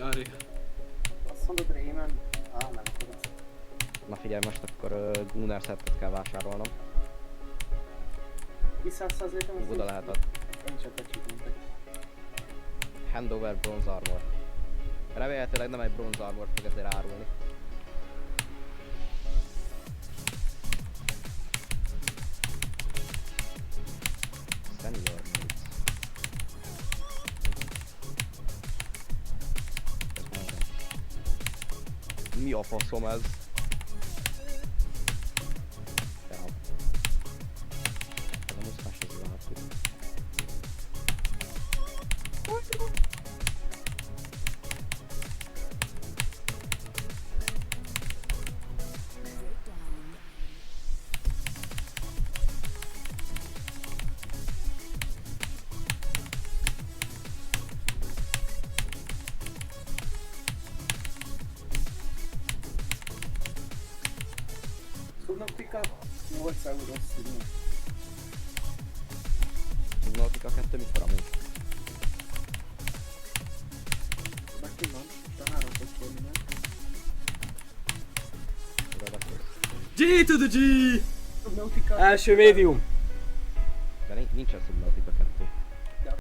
Jari. Azt mondod Rayman? Nem tudom. Na figyelj, most akkor Gunnar szettet kell vásárolnom. Viszont azért nem Oda lehet ad. Én csak becsípintek. Handover Bronze Armor. Remélhetőleg nem egy Bronze Armor fog ezért árulni. Senior Needs. Ez mondom. Mi a faszom ez? Ja. Ez a muszkás ez van. Subnautica 8 eurós színű. Subnautica 2 mikor amúgy? Meg ki van? De 3 fog kérni meg. G to the G! Subnautica... Első médium. De nincsen Subnautica